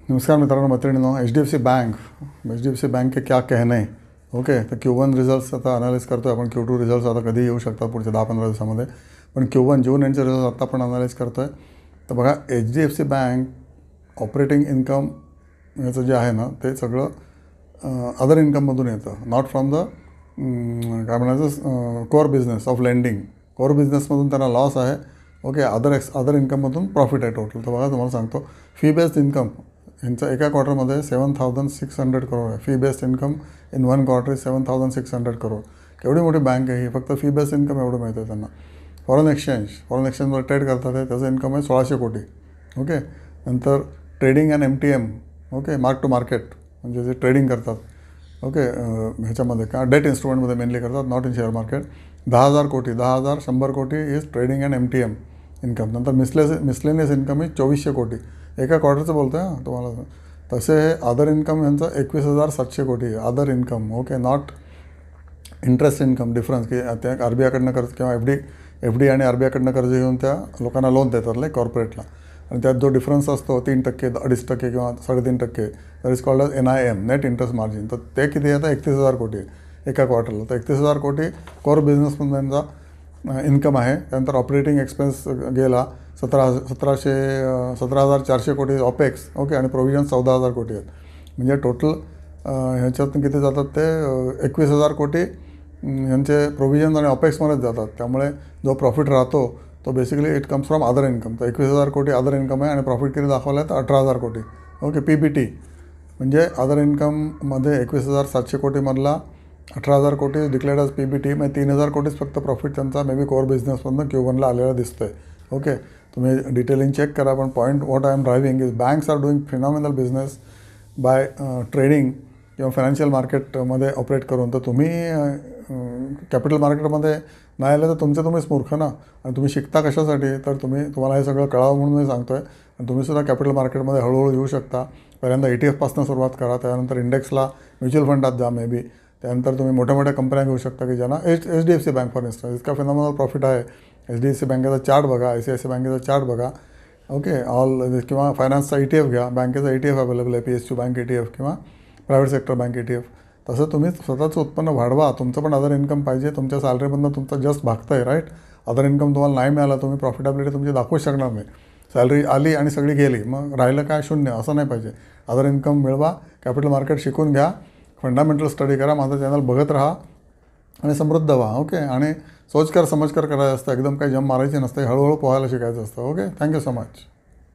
नमस्कार मित्रांनो मैत्रिणींनो, HDFC बँक के क्या कहने. ओके, तर Q1 रिझल्ट्स आता अनालाइज करतो आहे आपण. Q2 रिझल्ट्स आता कधी येऊ शकतात पुढच्या 10-15 दिवसामध्ये, पण Q1 जून एंडचे रिझल्ट आता आपण अनालाइज करतो आहे. तर बघा, HDFC बँक ऑपरेटिंग इन्कम याचं जे आहे ना ते सगळं अदर इन्कममधून येतं, नॉट फ्रॉम द काय म्हणायचं core business of lending. Core बिझनेसमधून त्यांना लॉस आहे. ओके, अदर इन्कममधून प्रॉफिट आहे टोटल. तर बघा, तुम्हाला सांगतो, फी बेस्ड इन्कम यांचं एका क्वार्टरमध्ये 7,600 करोड आहे. Fee based income in one quarter 7,600 crore. केवढी मोठी बँक आहे ही, फक्त फी बेस्ड इन्कम एवढं मिळतं आहे त्यांना. फॉरेन एक्सचेंजवर ट्रेड करतात आहे, त्याचं इन्कम आहे 1,600 कोटी. ओके, नंतर trading and MTM. Okay, mark to market म्हणजे जे ट्रेडिंग करतात. ओके, ह्याच्यामध्ये का डेट इन्स्ट्रुमेंटमध्ये मेनली करतात, नॉट इन शेअर मार्केट. 10,000 कोटी, 100 कोटी is trading and MTM income. नंतर मिसलेनियस इन्कम इज 2,400 कोटी. एका क्वार्टरचं बोलतो आहे तुम्हाला. तसे हे अदर इन्कम यांचं 21,700 कोटी आहे. Other income. Okay, not interest income. Difference की त्या RBIकडनं कर्ज किंवा FD आणि RBIकडनं कर्ज घेऊन त्या लोकांना लोन देतात लाईक कॉर्पोरेटला, आणि त्यात जो डिफरन्स असतो 3%, 2.5% किंवा 3.5%, that is called as NIM, net interest margin. तर ते किती येतं? 31,000 कोटी आहे एका क्वार्टरला. तर 31,000 कोटी कोर बिझनेसमधून त्यांचा इन्कम आहे. त्यानंतर ऑपरेटिंग एक्सपेन्स गेला 17,400 कोटी ऑपेक्स. ओके, आणि प्रोव्हिजन 14,000 कोटी आहेत. म्हणजे टोटल ह्याच्यातून किती जातात ते 21,000 कोटी यांचे प्रोव्हिजन आणि ऑपेक्समध्येच जातात. त्यामुळे जो प्रॉफिट राहतो तो basically it comes from other income. तर 21,000 कोटी अदर इन्कम आहे, आणि प्रॉफिट किती दाखवलं आहे तर 18,000 कोटी. ओके, PBT म्हणजे अदर इन्कममध्ये 21,700 कोटीमधला 18,000 कोटी डिक्लेअर्ड ॲज PBT. म्हणजे 3,000 कोटीच फक्त प्रॉफिट त्यांचा मे बी कोअर बिझनेसमधून Q1ला आलेला दिसतो आहे. ओके, तुम्ही डिटेलिंग चेक करा. पण point what I am driving is banks are doing phenomenal business by trading किंवा फायनान्शियल मार्केटमध्ये ऑपरेट करून. तर तुम्ही कॅपिटल मार्केटमध्ये नाही आलं तर तुम्हीच मूर्ख ना. आणि तुम्ही शिकता कशासाठी? तर तुम्हाला हे सगळं कळावं म्हणून मी सांगतो आहे. आणि तुम्हीसुद्धा कॅपिटल मार्केटमध्ये हळूहळू येऊ शकता. पहिल्यांदा ETF सुरुवात करा, त्यानंतर इंडेक्सला म्युच्युअल फंडात जा मे बी. त्यानंतर तुम्ही मोठ्या कंपन्या घेऊ शकता की ज्यांना HDFC बँक फॉर इन्स्टन्स इतका फिनॉमिनल प्रॉफिट आहे. HDFC बँकेचा चार्ट बघा, ICICI बँकेचा चार्ट बघा. ओके, ऑल किंवा फायनान्सचा ETF घ्या. बँकेचा ETF अवेलेबल आहे, PSU बँक ETF किंवा प्रायव्हेट सेक्टर बँक ETF. तसं तुम्ही स्वतःचं उत्पन्न वाढवा. तुमचं पण अदर इन्कम पाहिजे. तुमच्या सॅलरीमधनं तुमचं जस्ट भागतं आहे, राईट. अदर इन्कम तुम्हाला नाही मिळालं, तुम्ही प्रॉफिटेबिलिटी तुमची दाखवूच शकणार नाही. सॅलरी आली आणि सगळी गेली, मग राहिलं काय? शून्य. असं नाही पाहिजे. अदर इन्कम मिळवा, कॅपिटल मार्केट शिकून घ्या, फंडामेंटल स्टडी करा, माझं चॅनल बघत राहा आणि समृद्ध व्हा. ओके, आणि सोचकर समजकर करायचं असतं. एकदम काही जम मारायची नसते, हळूहळू पोहायला शिकायचं असतं. Okay, thank you so much.